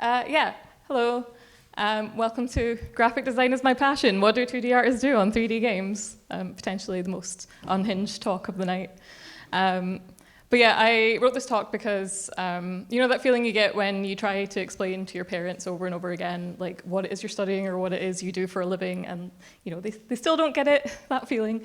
Yeah, hello. Welcome to Graphic Design is My Passion. What do 2D artists do on 3D games? Potentially the most unhinged talk of the night. But yeah, I wrote this talk because you know that feeling you get when you try to explain to your parents over and over again, like what it is you're studying or what it is you do for a living, and you know they still don't get it, that feeling.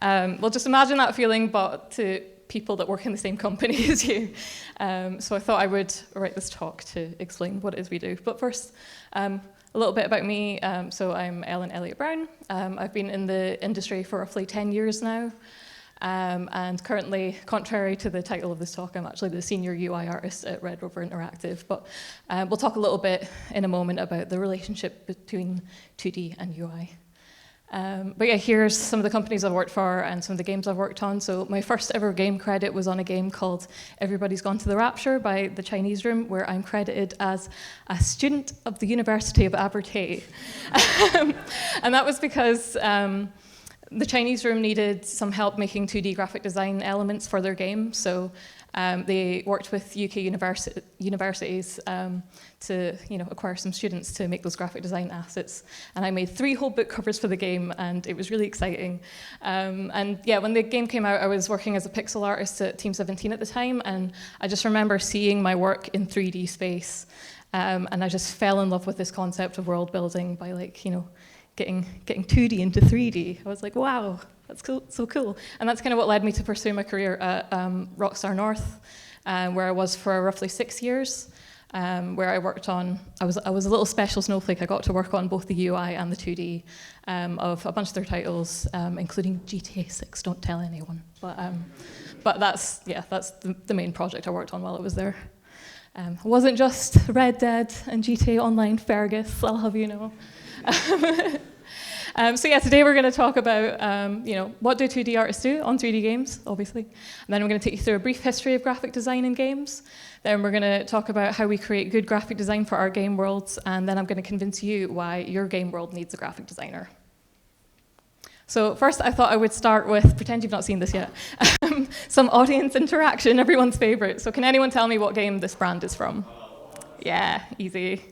Well, just imagine that feeling, but to people that work in the same company as you. So I thought I would write this talk to explain what it is we do. But first, a little bit about me. So I'm Ellen Elliott-Brown. I've been in the industry for roughly 10 years now. And currently, contrary to the title of this talk, I'm actually the senior UI artist at Red Rover Interactive. But we'll talk a little bit in a moment about the relationship between 2D and UI. But yeah, here's some of the companies I've worked for and some of the games I've worked on. So my first ever game credit was on a game called Everybody's Gone to the Rapture by the Chinese Room, where I'm credited as a student of the University of Abertay. And that was because the Chinese Room needed some help making 2D graphic design elements for their game. So they worked with UK universities to acquire some students to make those graphic design assets. And I made 3 whole book covers for the game, and it was really exciting. And yeah, when the game came out, I was working as a pixel artist at Team 17 at the time, and I just remember seeing my work in 3D space. And I just fell in love with this concept of world building by getting 2D into 3D. I was like, wow, that's cool, so cool. And that's kind of what led me to pursue my career at Rockstar North, where I was for roughly 6 years, where I worked on, I was a little special snowflake. I got to work on both the UI and the 2D of a bunch of their titles, including GTA 6, don't tell anyone. But that's the main project I worked on while I was there. It wasn't just Red Dead and GTA Online Fergus, I'll have you know. So yeah, today we're going to talk about what do 2D artists do on 3D games, obviously. And then we're going to take you through a brief history of graphic design in games. Then we're going to talk about how we create good graphic design for our game worlds. And then I'm going to convince you why your game world needs a graphic designer. So first, I thought I would start with, pretend you've not seen this yet, some audience interaction, everyone's favorite. So can anyone tell me what game this brand is from? Yeah, easy.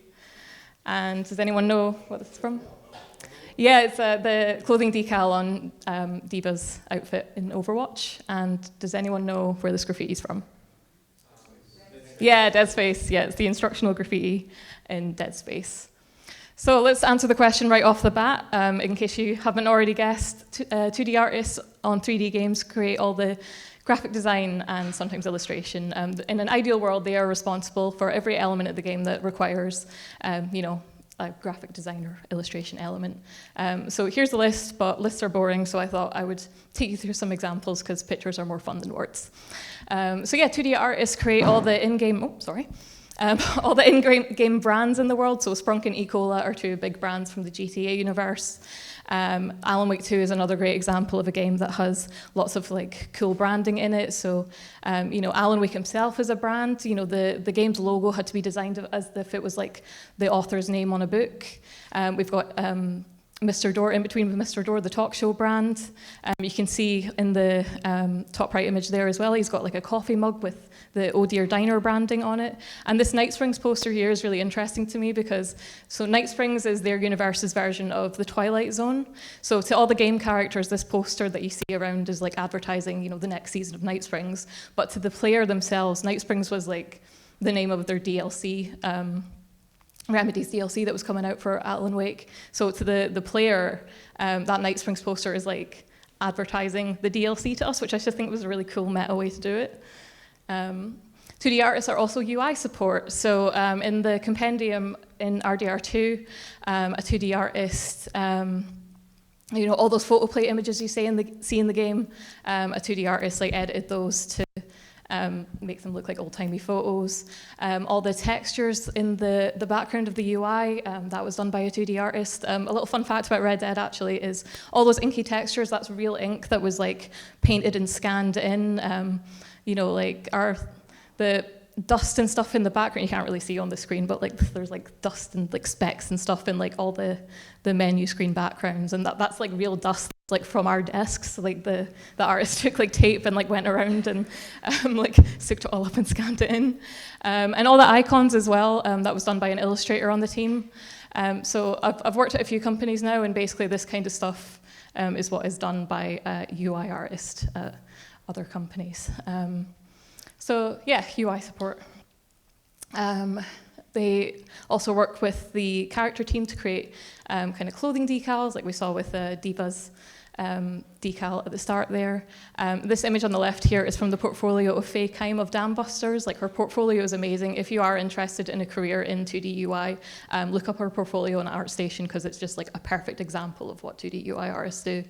And does anyone know what this is from? Yeah, it's the clothing decal on D.Va's outfit in Overwatch. And does anyone know where this graffiti is from? Yeah, Dead Space. Yeah, it's the instructional graffiti in Dead Space. So let's answer the question right off the bat. In case you haven't already guessed, 2D artists on 3D games create all the graphic design and sometimes illustration. In an ideal world, they are responsible for every element of the game that requires, a graphic design or illustration element. So here's the list, but lists are boring, so I thought I would take you through some examples because pictures are more fun than words. So yeah, 2D artists create all the in-game, all the in-game brands in the world. So Sprunk and E. Cola are 2 big brands from the GTA universe. Alan Wake 2 is another great example of a game that has lots of cool branding in it. So, Alan Wake himself is a brand. The game's logo had to be designed as if it was the author's name on a book. We've got Mr. Door, in between with Mr. Door, the talk show brand. You can see in the top right image there as well, he's got a coffee mug with the Oh Dear Diner branding on it. And this Night Springs poster here is really interesting to me because, Night Springs is their universe's version of the Twilight Zone. So to all the game characters, this poster that you see around is advertising, the next season of Night Springs. But to the player themselves, Night Springs was the name of their DLC, Remedy's DLC that was coming out for Alan Wake. So to the player, that Night Springs poster is advertising the DLC to us, which I just think was a really cool meta way to do it. 2D artists are also UI support. So in the compendium in RDR2, a 2D artist, all those photo play images you see in the game, a 2D artist edited those to make them look like old-timey photos. All the textures in the background of the UI, that was done by a 2D artist. A little fun fact about Red Dead, actually, is all those inky textures, that's real ink that was painted and scanned in. The dust and stuff in the background, you can't really see on the screen, but there's dust and specks and stuff in all the menu screen backgrounds, and that's real dust like from our desks. Like the artist took like tape and like went around and like soaked it all up and scanned it in. And all the icons as well, that was done by an illustrator on the team. So I've worked at a few companies now, and basically this kind of stuff is what is done by a UI artist at other companies. So yeah, UI support. They also work with the character team to create kind of clothing decals, like we saw with Diva's decal at the start there. This image on the left here is from the portfolio of Faye Kime of Dam Busters. Like, her portfolio is amazing. If you are interested in a career in 2D UI, look up her portfolio on ArtStation, because it's just like a perfect example of what 2D UI artists do.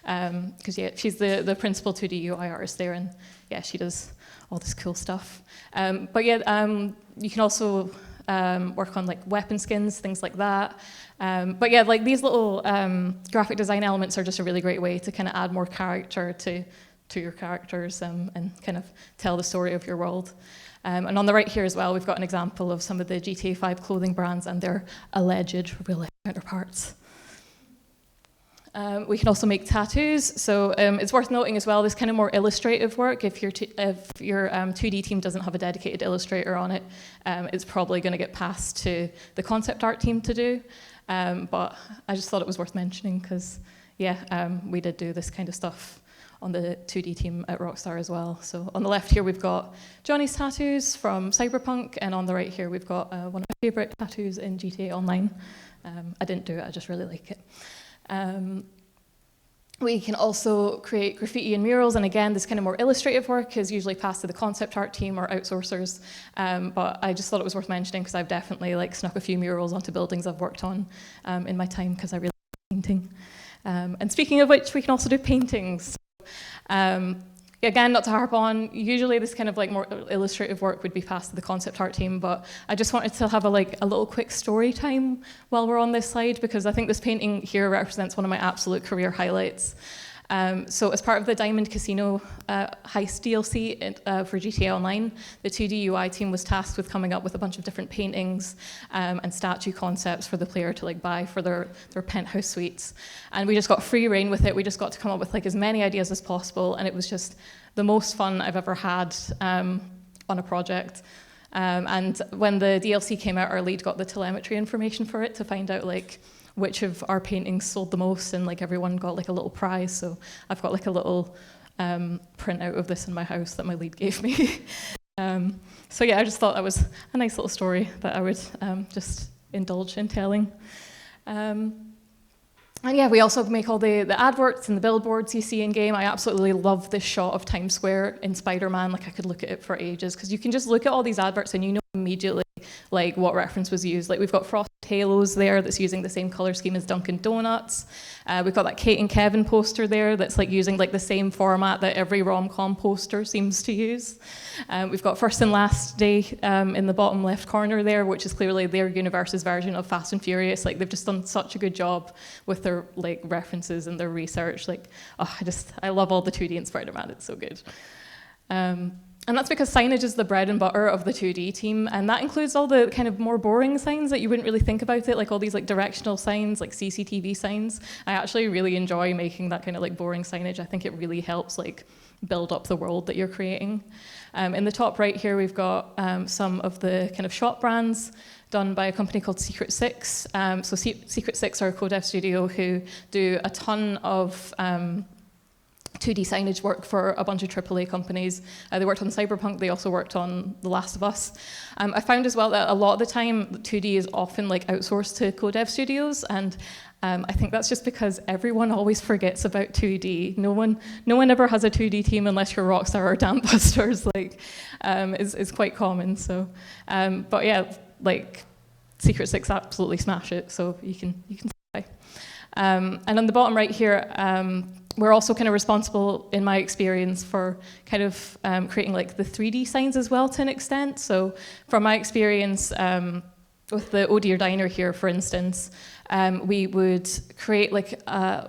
Because yeah, she's the principal 2D UI artist there, and yeah, she does all this cool stuff. But yeah, you can also work on like weapon skins, things like that. But yeah, like these little graphic design elements are just a really great way to kind of add more character to your characters and kind of tell the story of your world. And on the right here as well, we've got an example of some of the GTA 5 clothing brands and their alleged real-life counterparts. We can also make tattoos, so it's worth noting as well, this kind of more illustrative work, if your 2D team doesn't have a dedicated illustrator on it, it's probably going to get passed to the concept art team to do. But I just thought it was worth mentioning, because yeah, we did do this kind of stuff on the 2D team at Rockstar as well. So on the left here we've got Johnny's tattoos from Cyberpunk, and on the right here we've got one of my favourite tattoos in GTA Online. I didn't do it, I just really like it. We can also create graffiti and murals, and again, this kind of more illustrative work is usually passed to the concept art team or outsourcers, but I just thought it was worth mentioning because I've definitely like snuck a few murals onto buildings I've worked on in my time, because I really like painting. And speaking of which, we can also do paintings. Again, not to harp on, usually this kind of like more illustrative work would be passed to the concept art team, but I just wanted to have a little quick story time while we're on this slide, because I think this painting here represents one of my absolute career highlights. So as part of the Diamond Casino heist DLC for GTA Online, the 2D UI team was tasked with coming up with a bunch of different paintings and statue concepts for the player to like buy for their penthouse suites. And we just got free reign with it. We just got to come up with like as many ideas as possible, and it was just the most fun I've ever had on a project. And when the DLC came out, our lead got the telemetry information for it to find out like which of our paintings sold the most, and like everyone got like a little prize. So I've got like a little printout of this in my house that my lead gave me. So yeah, I just thought that was a nice little story that I would just indulge in telling. And yeah, we also make all the adverts and the billboards you see in game. I absolutely love this shot of Times Square in Spider-Man. Like, I could look at it for ages, because you can just look at all these adverts and you know immediately like what reference was used. Like, we've got Frosted Halos there that's using the same color scheme as Dunkin' Donuts. We've got that Kate and Kevin poster there that's like using like the same format that every rom-com poster seems to use. We've got First and Last Day in the bottom left corner there, which is clearly their universe's version of Fast and Furious. Like, they've just done such a good job with their like references and their research. Like, oh, I love all the 2D in Spider-Man. It's so good. And that's because signage is the bread and butter of the 2D team, and that includes all the kind of more boring signs that you wouldn't really think about it, like all these like directional signs, like CCTV signs. I actually really enjoy making that kind of like boring signage. I think it really helps like build up the world that you're creating. In the top right here, we've got some of the kind of shop brands done by a company called Secret Six. So Secret Six are a co-dev studio who do a ton of 2D signage work for a bunch of AAA companies. They worked on Cyberpunk, they also worked on The Last of Us. I found as well that a lot of the time 2D is often like outsourced to co-dev studios, and I think that's just because everyone always forgets about 2D. No one ever has a 2D team unless you're Rockstar or Dam Busters. Like, is quite common. So, but yeah, like Secret Six absolutely smash it. So you can try. And on the bottom right here, we're also kind of responsible, in my experience, for kind of creating like the 3D signs as well to an extent. So from my experience with the Oh Dear Diner here, for instance, we would create like,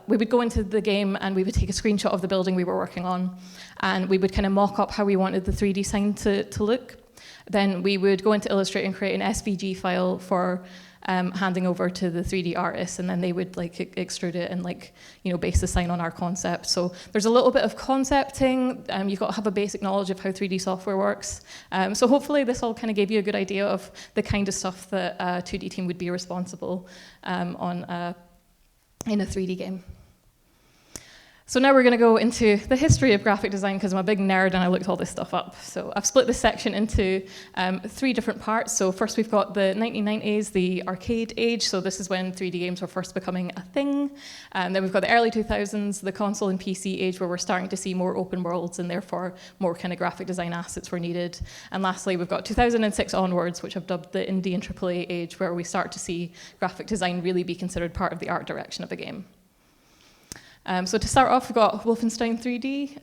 we would go into the game and we would take a screenshot of the building we were working on, and we would kind of mock up how we wanted the 3D sign to look. then we would go into Illustrator and create an SVG file for handing over to the 3D artists, and then they would like extrude it and like, you know, base design on our concept. So there's a little bit of concepting. You've got to have a basic knowledge of how 3D software works. So hopefully this all kind of gave you a good idea of the kind of stuff that a 2D team would be responsible in a 3D game. So now we're going to go into the history of graphic design, because I'm a big nerd and I looked all this stuff up. So I've split this section into 3 different parts. So first we've got the 1990s, the arcade age. So this is when 3D games were first becoming a thing. Then we've got the early 2000s, the console and PC age, where we're starting to see more open worlds and therefore more kind of graphic design assets were needed. And lastly, we've got 2006 onwards, which I've dubbed the indie and AAA age, where we start to see graphic design really be considered part of the art direction of a game. So to start off, we've got Wolfenstein 3D,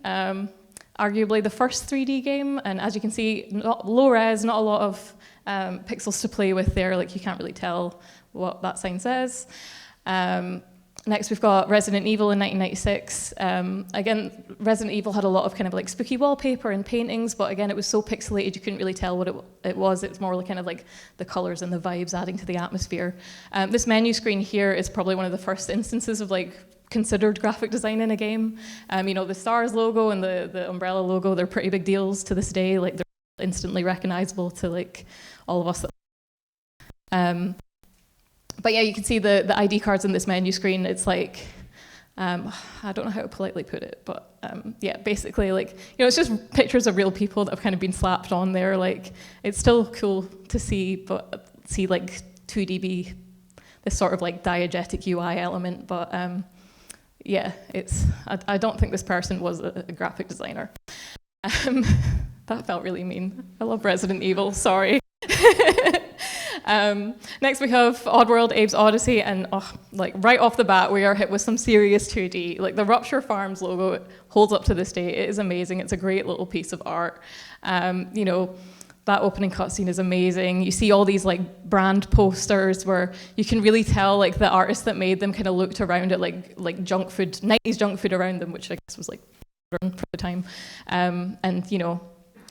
arguably the first 3D game, and as you can see, low res, not a lot of pixels to play with there, like you can't really tell what that sign says. Next, we've got Resident Evil in 1996. Again, Resident Evil had a lot of kind of like spooky wallpaper and paintings, but again, it was so pixelated you couldn't really tell what it was. It's more like kind of like the colors and the vibes adding to the atmosphere. This menu screen here is probably one of the first instances of like considered graphic design in a game. You know, the Stars logo and the Umbrella logo, they're pretty big deals to this day. Like they're instantly recognizable to like all of us. But yeah, you can see the ID cards in this menu screen. It's like, I don't know how to politely put it, but yeah, basically like, you know, it's just pictures of real people that have kind of been slapped on there. Like, it's still cool to see, but see like 2D be this sort of like diegetic UI element, but yeah, I don't think this person was a graphic designer. That felt really mean. I love Resident Evil, sorry. Next we have Oddworld, Abe's Odyssey, and like right off the bat we are hit with some serious 2D. Like the Rupture Farms logo, it holds up to this day. It is amazing. It's a great little piece of art. You know, that opening cutscene is amazing. You see all these like brand posters where you can really tell like the artist that made them kind of looked around at like junk food, 90s junk food around them, which I guess was like for the time. And you know,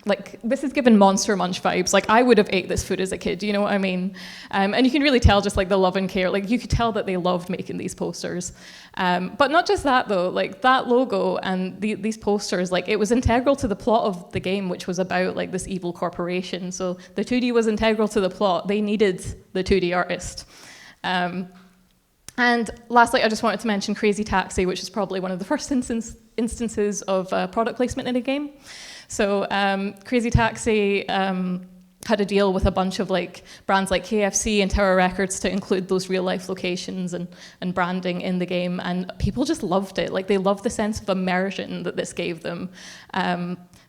like this is given Monster Munch vibes. Like I would have ate this food as a kid, you know what I mean? And you can really tell just like the love and care. Like you could tell that they loved making these posters. But not just that though, like that logo and these posters, like it was integral to the plot of the game, which was about like this evil corporation. So the 2D was integral to the plot. They needed the 2D artist. And lastly, I just wanted to mention Crazy Taxi, which is probably one of the first instances of product placement in a game. So Crazy Taxi had a deal with a bunch of like brands like KFC and Tower Records to include those real life locations and branding in the game, and people just loved it. Like they loved the sense of immersion that this gave them.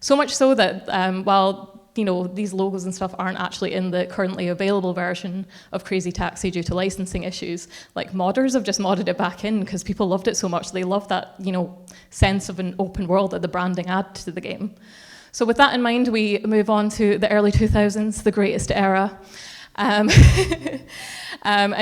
So much so that while you know these logos and stuff aren't actually in the currently available version of Crazy Taxi due to licensing issues, like modders have just modded it back in because people loved it so much. They love that, you know, sense of an open world that the branding add to the game. So with that in mind, we move on to the early 2000s, the greatest era. And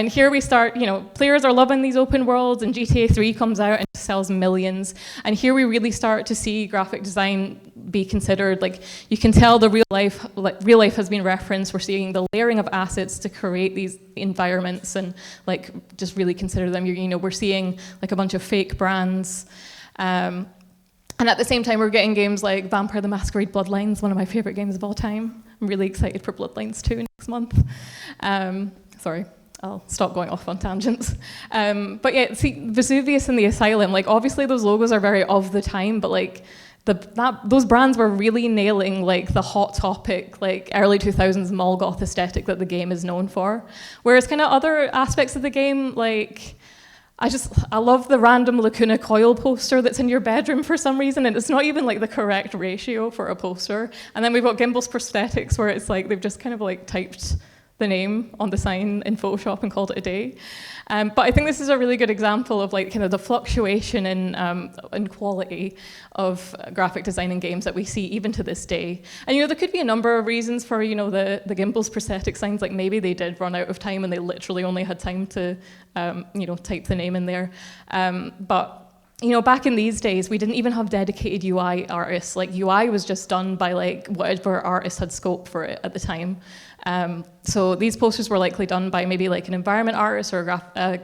here we start, you know, players are loving these open worlds, and GTA 3 comes out and sells millions. And here we really start to see graphic design be considered. Like you can tell the real life has been referenced. We're seeing the layering of assets to create these environments and like just really consider them. You know, we're seeing like a bunch of fake brands. And at the same time, we're getting games like Vampire the Masquerade Bloodlines, one of my favorite games of all time. I'm really excited for Bloodlines 2 next month. Sorry, I'll stop going off on tangents. But yeah, see, Vesuvius and the Asylum, like obviously those logos are very of the time, but like those brands were really nailing like the hot topic, like early 2000s mall goth aesthetic that the game is known for. Whereas kind of other aspects of the game, like I love the random Lacuna Coil poster that's in your bedroom for some reason, and it's not even like the correct ratio for a poster. And then we've got Gimbals Prosthetics, where it's like they've just kind of like typed the name on the sign in Photoshop and called it a day. But I think this is a really good example of like kind of the fluctuation in quality of graphic design in games that we see even to this day. And you know, there could be a number of reasons for, you know, the Gimbals prosthetic signs. Like maybe they did run out of time and they literally only had time to you know, type the name in there. But back in these days, we didn't even have dedicated UI artists. Like, UI was just done by like whatever artist had scope for it at the time. So these posters were likely done by maybe like an environment artist or a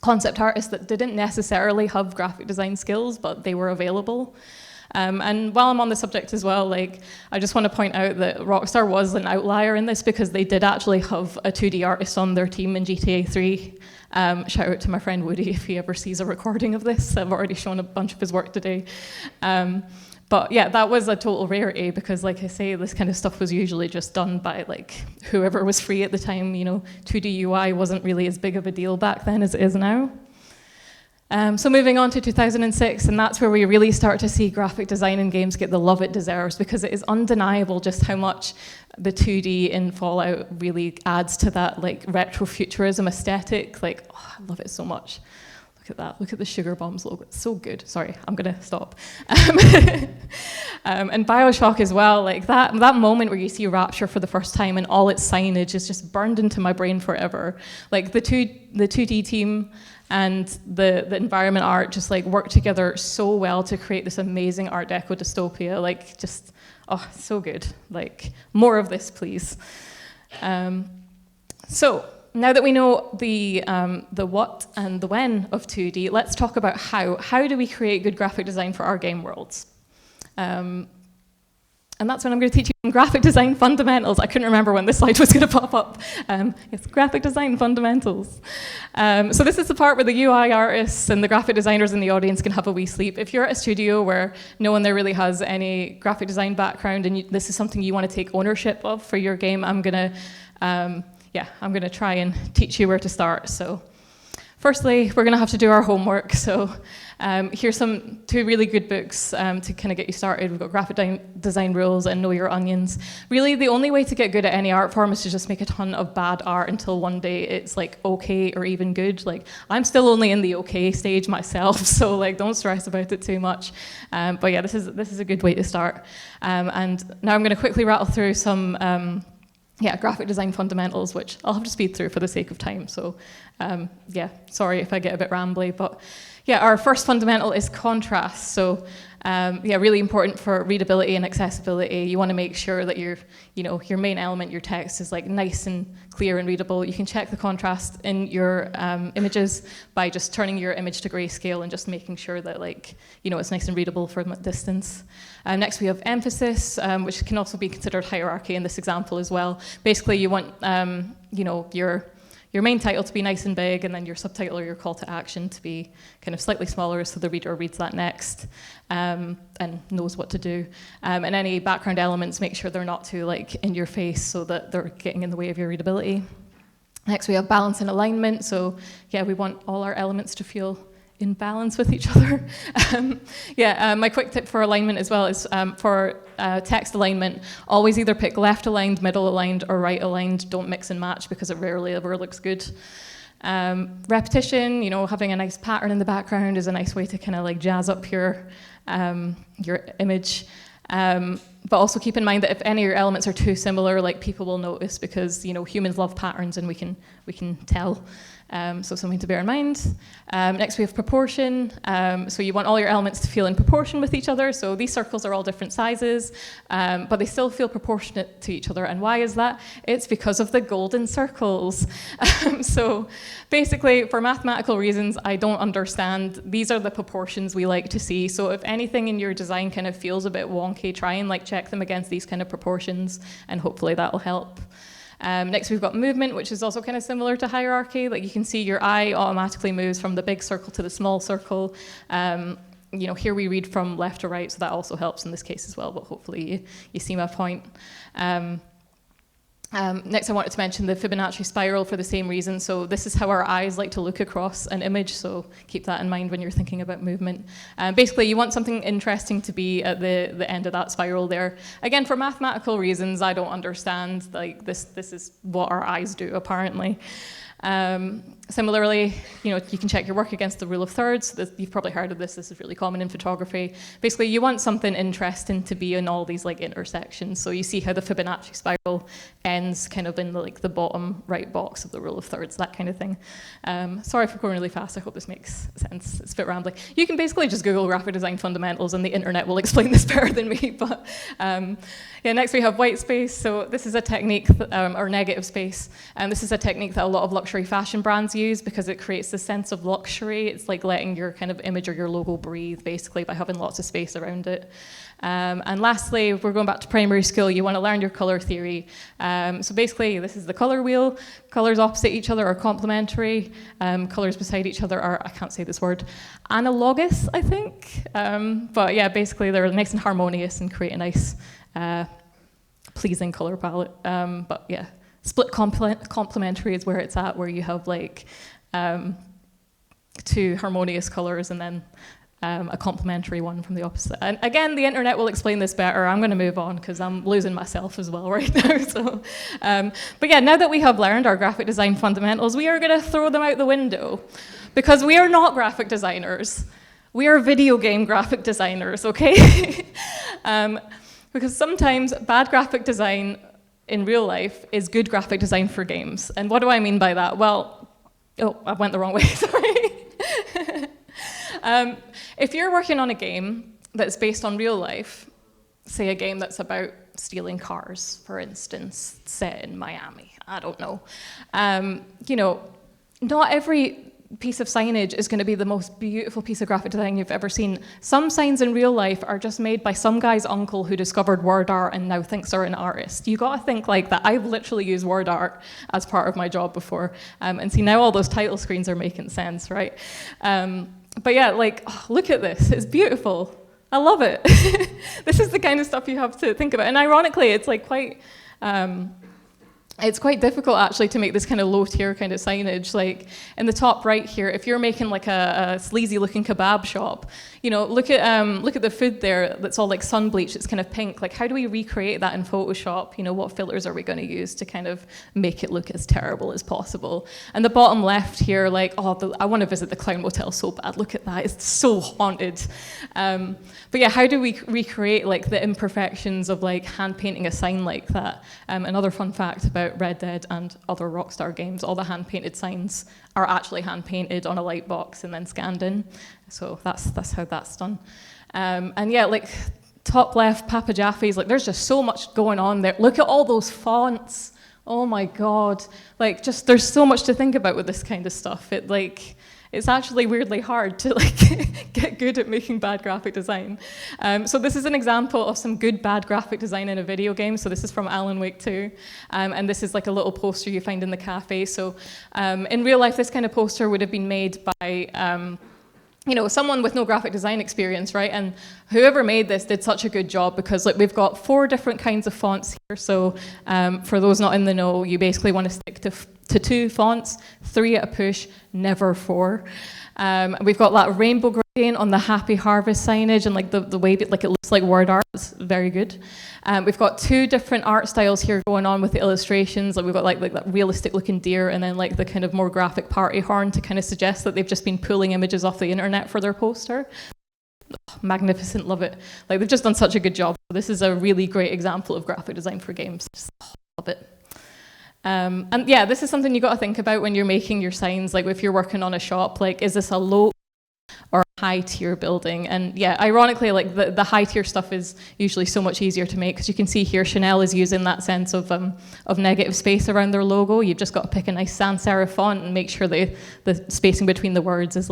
concept artist that didn't necessarily have graphic design skills, but they were available. And while I'm on the subject as well, like, I just want to point out that Rockstar was an outlier in this because they did actually have a 2D artist on their team in GTA 3. Shout out to my friend Woody if he ever sees a recording of this. I've already shown a bunch of his work today. But yeah, that was a total rarity because, like I say, this kind of stuff was usually just done by like whoever was free at the time. 2D UI wasn't really as big of a deal back then as it is now. So moving on to 2006, and that's where we really start to see graphic design in games get the love it deserves, because it is undeniable just how much the 2D in Fallout really adds to that like retrofuturism aesthetic. Like, oh, I love it so much. Look at that. Look at the Sugar Bombs logo. It's so good. Sorry, I'm gonna stop. And BioShock as well. Like that moment where you see Rapture for the first time and all its signage is just burned into my brain forever. Like the 2D team and the environment art just like work together so well to create this amazing Art Deco dystopia. Like just, oh, so good. Like more of this, please. So now that we know the what and the when of 2D, let's talk about how. How do we create good graphic design for our game worlds? And that's when I'm going to teach you some graphic design fundamentals. I couldn't remember when this slide was going to pop up. It's graphic design fundamentals. So this is the part where the UI artists and the graphic designers in the audience can have a wee sleep. If you're at a studio where no one there really has any graphic design background and this is something you want to take ownership of for your game, I'm going to try and teach you where to start. So firstly, we're going to have to do our homework. So here's two really good books to kind of get you started. We've got Graphic Design Rules and Know Your Onions. Really, the only way to get good at any art form is to just make a ton of bad art until one day it's like okay or even good. Like, I'm still only in the okay stage myself, so like don't stress about it too much. But yeah, this is a good way to start. And now I'm going to quickly rattle through some graphic design fundamentals, which I'll have to speed through for the sake of time. So sorry if I get a bit rambly, but yeah, our first fundamental is contrast. So really important for readability and accessibility. You want to make sure that your main element, your text, is like nice and clear and readable. You can check the contrast in your images by just turning your image to grayscale and just making sure that it's nice and readable from a distance. Next we have emphasis, which can also be considered hierarchy in this example as well. Basically, you want your main title to be nice and big, and then your subtitle or your call to action to be kind of slightly smaller so the reader reads that next and knows what to do. And any background elements, make sure they're not too in your face so that they're getting in the way of your readability. Next we have balance and alignment. So yeah, we want all our elements to feel in balance with each other. My quick tip for alignment as well is for text alignment, always either pick left aligned, middle aligned, or right aligned. Don't mix and match because it rarely ever looks good. Repetition, having a nice pattern in the background is a nice way to kind of jazz up your image. But also keep in mind that if any of your elements are too similar, people will notice because humans love patterns and we can tell. So something to bear in mind. Next we have proportion. So you want all your elements to feel in proportion with each other. So these circles are all different sizes, but they still feel proportionate to each other. And why is that? It's because of the golden circles. So basically, for mathematical reasons, I don't understand. These are the proportions we like to see. So if anything in your design kind of feels a bit wonky, try and check them against these kind of proportions, and hopefully that'll help. Next we've got movement, which is also kind of similar to hierarchy. You can see your eye automatically moves from the big circle to the small circle. Here we read from left to right, so that also helps in this case as well, but hopefully you see my point. Next I wanted to mention the Fibonacci spiral for the same reason. So this is how our eyes like to look across an image, so keep that in mind when you're thinking about movement. Basically, you want something interesting to be at the end of that spiral there. Again, for mathematical reasons, I don't understand. This is what our eyes do, apparently. Similarly, you can check your work against the rule of thirds. You've probably heard of this. This is really common in photography. Basically, you want something interesting to be in all these intersections. So you see how the Fibonacci spiral ends tens kind of in the bottom right box of the rule of thirds, that kind of thing. Sorry for going really fast. I hope this makes sense. It's a bit rambling. You can basically just Google graphic design fundamentals and the internet will explain this better than me. But yeah, next we have white space. So this is a technique, or negative space. And this is a technique that a lot of luxury fashion brands use because it creates this sense of luxury. It's like letting your kind of image or your logo breathe, basically, by having lots of space around it. And lastly, if we're going back to primary school, you want to learn your color theory. So basically, this is the color wheel. Colors opposite each other are complementary. Colors beside each other are, I can't say this word, analogous, I think. But yeah, basically, they're nice and harmonious and create a nice, pleasing color palette. But yeah, split complementary is where it's at, where you have two harmonious colors and then a complementary one from the opposite. And again, the internet will explain this better. I'm going to move on because I'm losing myself as well right now. So, but yeah, now that we have learned our graphic design fundamentals, we are going to throw them out the window because we are not graphic designers. We are video game graphic designers, okay? Because sometimes bad graphic design in real life is good graphic design for games. And what do I mean by that? Well, oh, I went the wrong way, sorry. If you're working on a game that's based on real life, say a game that's about stealing cars, for instance, set in Miami, I don't know. Not every piece of signage is going to be the most beautiful piece of graphic design you've ever seen. Some signs in real life are just made by some guy's uncle who discovered word art and now thinks they're an artist. You got to think like that. I've literally used word art as part of my job before, and see now all those title screens are making sense, right? But yeah, look at this. It's beautiful. I love it. This is the kind of stuff you have to think about. And ironically, it's it's quite difficult actually to make this kind of low tier kind of signage. Like in the top right here, if you're making like a sleazy looking kebab shop, look at the food there that's all like sun bleached, it's kind of pink. Like how do we recreate that in Photoshop? What filters are we going to use to kind of make it look as terrible as possible? And the bottom left here, I want to visit the Clown Motel so bad. Look at that, it's so haunted. But yeah, how do we recreate like the imperfections of like hand painting a sign like that? Another fun fact about Red Dead and other Rockstar games, all the hand-painted signs are actually hand-painted on a light box and then scanned in. So that's how that's done. And yeah, like top left, Papa Jaffe's, like there's just so much going on there. Look at all those fonts. Oh my God. Like there's so much to think about with this kind of stuff. It's actually weirdly hard to get good at making bad graphic design. So this is an example of some good bad graphic design in a video game. So this is from Alan Wake 2. And this is like a little poster you find in the cafe. So in real life, this kind of poster would have been made by someone with no graphic design experience, right? And whoever made this did such a good job because we've got 4 different kinds of fonts here. So for those not in the know, you basically want to stick to 2 fonts, 3 at a push, never 4. We've got that rainbow gradient on the Happy Harvest signage and the way it looks like word art. It's very good. We've got 2 different art styles here going on with the illustrations. We've got like that realistic looking deer and then the kind of more graphic party horn to kind of suggest that they've just been pulling images off the internet for their poster. Oh, magnificent, love it. They've just done such a good job. This is a really great example of graphic design for games. Just love it. And yeah, this is something you got to think about when you're making your signs. Like if you're working on a shop, is this a low or high tier building? And yeah, ironically, the high tier stuff is usually so much easier to make because you can see here Chanel is using that sense of negative space around their logo. You've just got to pick a nice sans serif font and make sure the spacing between the words is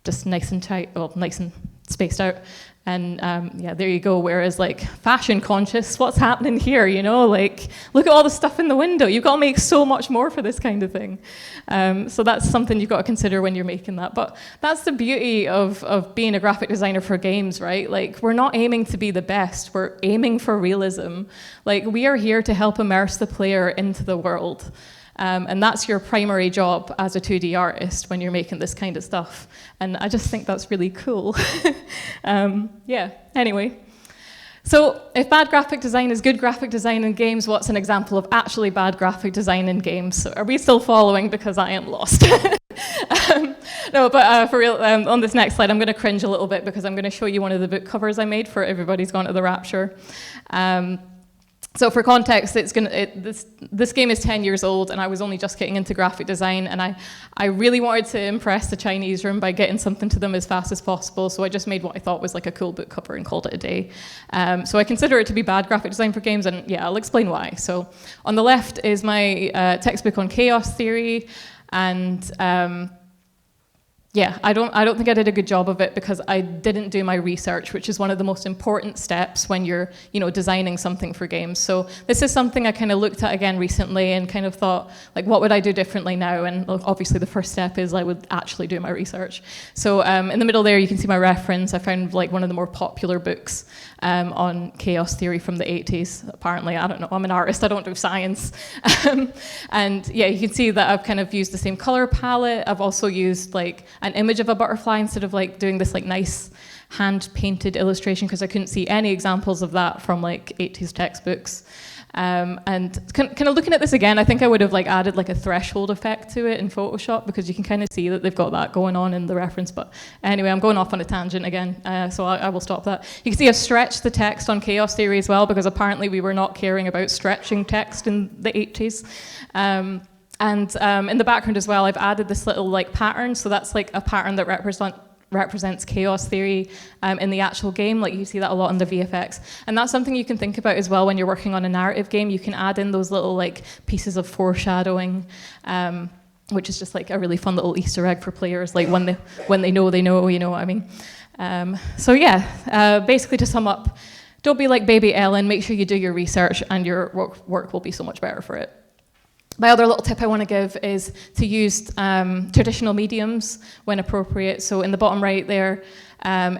just nice and tight, nice and spaced out. And yeah, there you go. Whereas fashion conscious, what's happening here? Look at all the stuff in the window. You've got to make so much more for this kind of thing. So that's something you've got to consider when you're making that. But that's the beauty of being a graphic designer for games, right? We're not aiming to be the best. We're aiming for realism. We are here to help immerse the player into the world. And that's your primary job as a 2D artist when you're making this kind of stuff. And I just think that's really cool. Yeah, anyway. So if bad graphic design is good graphic design in games, what's an example of actually bad graphic design in games? So are we still following? Because I am lost. No, but for real, on this next slide, I'm going to cringe a little bit because I'm going to show you one of the book covers I made for Everybody's Gone to the Rapture. So for context, this game is 10 years old, and I was only just getting into graphic design, and I really wanted to impress the Chinese room by getting something to them as fast as possible, so I just made what I thought was like a cool book cover and called it a day. So I consider it to be bad graphic design for games, and yeah, I'll explain why. So on the left is my textbook on chaos theory, and yeah, I don't think I did a good job of it because I didn't do my research, which is one of the most important steps when you're, designing something for games. So this is something I kind of looked at again recently and kind of thought, like, what would I do differently now? And obviously the first step is I would actually do my research. So in the middle there, you can see my reference. I found like one of the more popular books on chaos theory from the 80s. Apparently, I don't know, I'm an artist, I don't do science. And yeah, you can see that I've kind of used the same color palette. I've also used like an image of a butterfly instead of like doing this like nice hand-painted illustration because I couldn't see any examples of that from like 80s textbooks. And kind of looking at this again, I think I would have like added like a threshold effect to it in Photoshop because you can kind of see that they've got that going on in the reference. But anyway, I'm going off on a tangent again, so I will stop that. You can see I've stretched the text on chaos theory as well because apparently we were not caring about stretching text in the 80s. And in the background as well, I've added this little like pattern. So that's like a pattern that represents chaos theory in the actual game. Like you see that a lot in the VFX. And that's something you can think about as well when you're working on a narrative game. You can add in those little like pieces of foreshadowing, which is just like a really fun little Easter egg for players. Like when they know, you know what I mean? So yeah, basically to sum up, don't be like baby Ellen, make sure you do your research and your work will be so much better for it. My other little tip I want to give is to use traditional mediums when appropriate. So in the bottom right there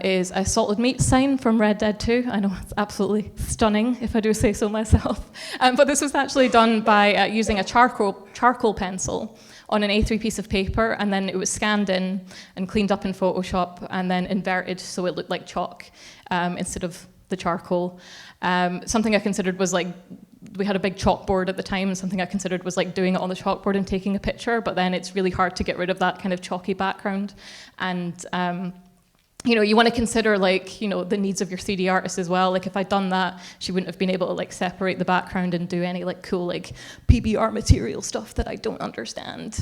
is a salted meat sign from Red Dead 2. I know it's absolutely stunning, if I do say so myself. But this was actually done by using a charcoal pencil on an A3 piece of paper, and then it was scanned in and cleaned up in Photoshop, and then inverted so it looked like chalk instead of the charcoal. Something I considered was like, we had a big chalkboard at the time, and something I considered was like doing it on the chalkboard and taking a picture, but then it's really hard to get rid of that kind of chalky background. And you want to consider like, the needs of your 3D artist as well. Like if I'd done that, she wouldn't have been able to like separate the background and do any like cool like PBR material stuff that I don't understand.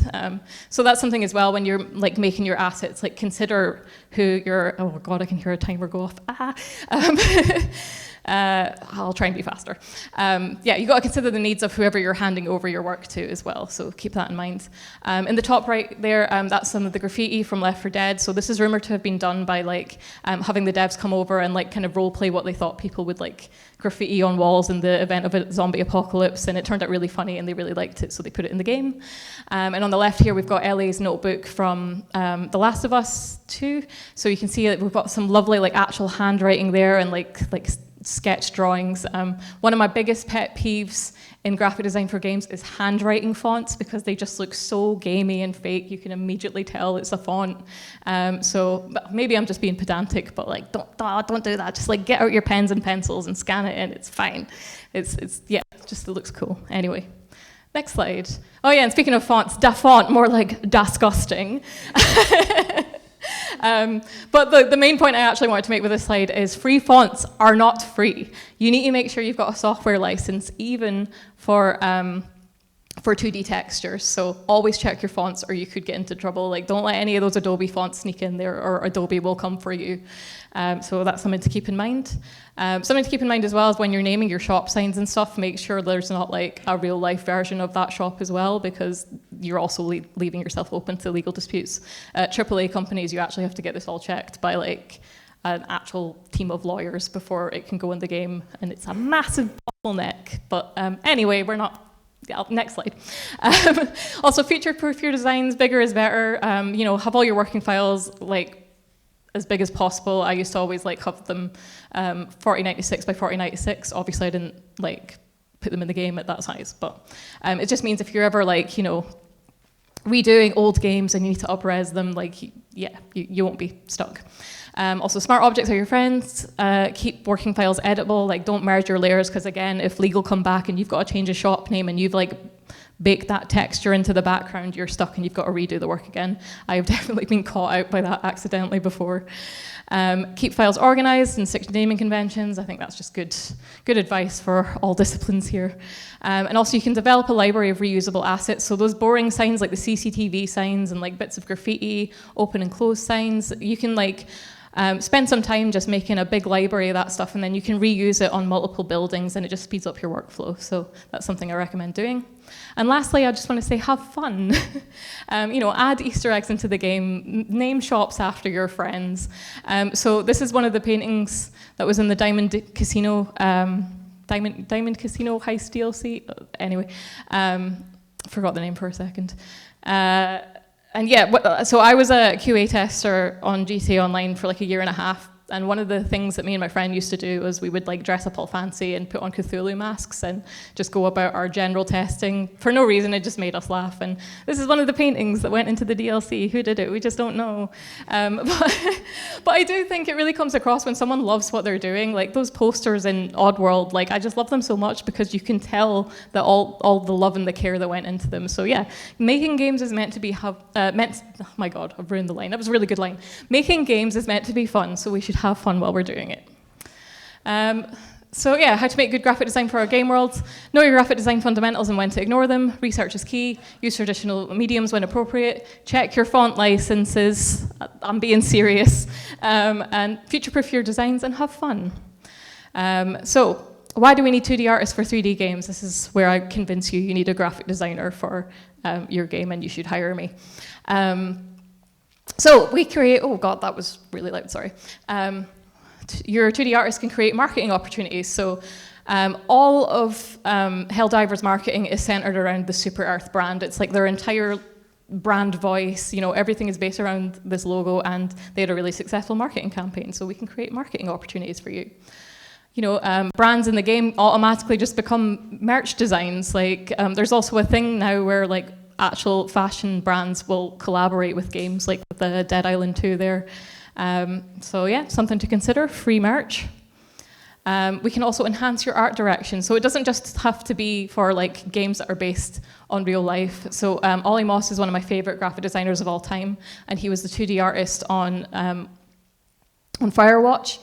So that's something as well when you're like making your assets, like consider who you're, oh God, I can hear a timer go off. I'll try and be faster. Yeah, you got to consider the needs of whoever you're handing over your work to as well, so keep that in mind. In the top right there, that's some of the graffiti from Left 4 Dead. So this is rumored to have been done by like having the devs come over and like kind of role play what they thought people would like graffiti on walls in the event of a zombie apocalypse, and it turned out really funny and they really liked it, so they put it in the game. And on the left here, we've got Ellie's notebook from The Last of Us 2. So you can see that we've got some lovely like actual handwriting there and like sketch drawings. One of my biggest pet peeves in graphic design for games is handwriting fonts because they just look so gamey and fake. You can immediately tell it's a font. So maybe I'm just being pedantic, but like don't do that. Just like get out your pens and pencils and scan it in. It's fine. It's yeah, just it looks cool. Anyway, next slide. Oh yeah, and speaking of fonts, da font, more like disgusting. But the main point I actually wanted to make with this slide is free fonts are not free. You need to make sure you've got a software license even for 2D textures. So always check your fonts or you could get into trouble. Like don't let any of those Adobe fonts sneak in there or Adobe will come for you. So that's something to keep in mind. Something to keep in mind as well is when you're naming your shop signs and stuff, make sure there's not like a real life version of that shop as well, because you're also leaving yourself open to legal disputes. AAA companies, you actually have to get this all checked by like an actual team of lawyers before it can go in the game, and it's a massive bottleneck. But anyway, we're not. Yeah, next slide. Also, future-proof your designs. Bigger is better. Have all your working files like as big as possible. I used to always like have them 4096 by 4096. Obviously, I didn't like put them in the game at that size, but it just means if you're ever like redoing old games and you need to up-res them, like you won't be stuck. Also, smart objects are your friends. Keep working files editable. Like, don't merge your layers because again, if legal come back and you've got to change a shop name and you've like bake that texture into the background, you're stuck and you've got to redo the work again. I've definitely been caught out by that accidentally before. Keep files organized and stick to naming conventions. I think that's just good advice for all disciplines here. And also you can develop a library of reusable assets. So those boring signs like the CCTV signs and like bits of graffiti, open and close signs, you can like spend some time just making a big library of that stuff, and then you can reuse it on multiple buildings, and it just speeds up your workflow. So that's something I recommend doing. And lastly, I just want to say, have fun. Add Easter eggs into the game, name shops after your friends. So this is one of the paintings that was in the Diamond Casino heist DLC. Anyway, forgot the name for a second. And yeah, so I was a QA tester on GTA Online for like a year and a half, and one of the things that me and my friend used to do was we would like dress up all fancy and put on Cthulhu masks and just go about our general testing for no reason. It just made us laugh. And this is one of the paintings that went into the DLC. Who did it? We just don't know. But I do think it really comes across when someone loves what they're doing. Like those posters in Oddworld, like I just love them so much because you can tell that all the love and the care that went into them. So yeah, making games is meant to be oh my God, I've ruined the line. That was a really good line. Making games is meant to be fun, so we should have fun while we're doing it. So yeah, how to make good graphic design for our game worlds. Know your graphic design fundamentals and when to ignore them. Research is key. Use traditional mediums when appropriate. Check your font licenses. I'm being serious. And future-proof your designs and have fun. So why do we need 2D artists for 3D games? This is where I convince you need a graphic designer for your game and you should hire me. So we create, oh God, that was really loud, sorry. Your 2D artist can create marketing opportunities. So all of Helldivers marketing is centered around the Super Earth brand. It's like their entire brand voice, everything is based around this logo, and they had a really successful marketing campaign. So we can create marketing opportunities for you. Brands in the game automatically just become merch designs. Like there's also a thing now where like actual fashion brands will collaborate with games, like with the Dead Island 2 there. So yeah, something to consider, free merch. We can also enhance your art direction. So it doesn't just have to be for like games that are based on real life. So Ollie Moss is one of my favorite graphic designers of all time, and he was the 2D artist on Firewatch,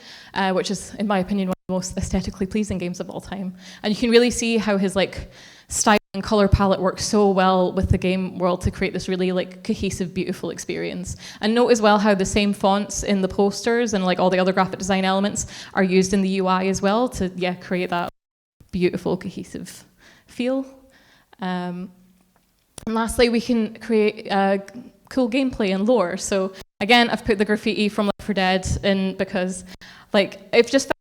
which is, in my opinion, one of the most aesthetically pleasing games of all time. And you can really see how his like style and color palette works so well with the game world to create this really like cohesive, beautiful experience. And note as well how the same fonts in the posters and like all the other graphic design elements are used in the UI as well to create that beautiful, cohesive feel. And lastly, we can create cool gameplay and lore. So again, I've put the graffiti from Left 4 Dead in because like it just felt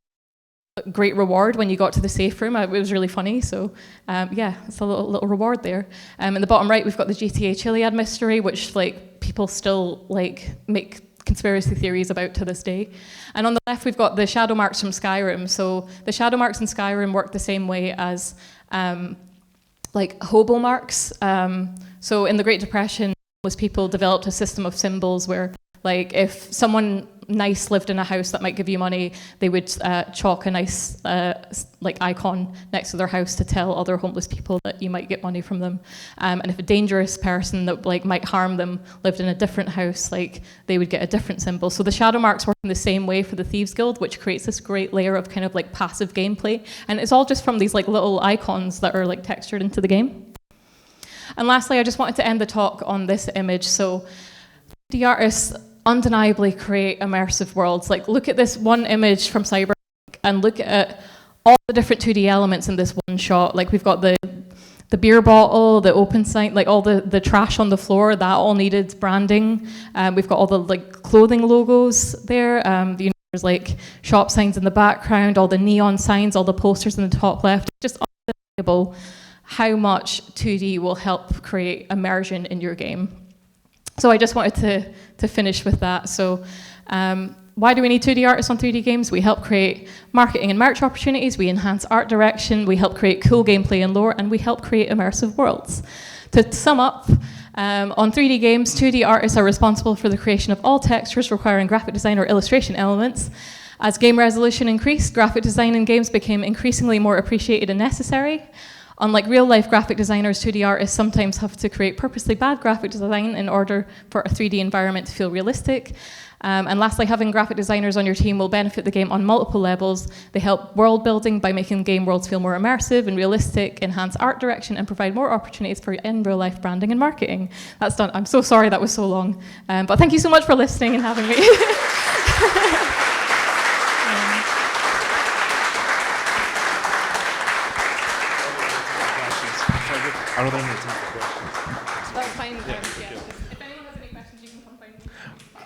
a great reward when you got to the safe room. It was really funny, so it's a little reward there. In the bottom right, we've got the GTA Chiliad mystery, which like people still like make conspiracy theories about to this day. And on the left, we've got the shadow marks from Skyrim. So the shadow marks in Skyrim work the same way as like hobo marks. So in the Great Depression, most people developed a system of symbols where like if someone nice lived in a house that might give you money, they would chalk a nice like icon next to their house to tell other homeless people that you might get money from them. And if a dangerous person that like might harm them lived in a different house, like they would get a different symbol. So the shadow marks work in the same way for the Thieves Guild, which creates this great layer of kind of like passive gameplay. And it's all just from these like little icons that are like textured into the game. And lastly, I just wanted to end the talk on this image. So the artists undeniably create immersive worlds. Like look at this one image from Cyberpunk and look at all the different 2D elements in this one shot. Like we've got the beer bottle, the open sign, like all the trash on the floor, that all needed branding. We've got all the like clothing logos there. There's like shop signs in the background, all the neon signs, all the posters in the top left. Just undeniable how much 2D will help create immersion in your game. So I just wanted to finish with that. So why do we need 2D artists on 3D games? We help create marketing and merch opportunities, we enhance art direction, we help create cool gameplay and lore, and we help create immersive worlds. To sum up, on 3D games, 2D artists are responsible for the creation of all textures requiring graphic design or illustration elements. As game resolution increased, graphic design in games became increasingly more appreciated and necessary. Unlike real-life graphic designers, 2D artists sometimes have to create purposely bad graphic design in order for a 3D environment to feel realistic. And lastly, having graphic designers on your team will benefit the game on multiple levels. They help world building by making game worlds feel more immersive and realistic, enhance art direction, and provide more opportunities for in real life branding and marketing. That's done. I'm so sorry that was so long. But thank you so much for listening and having me.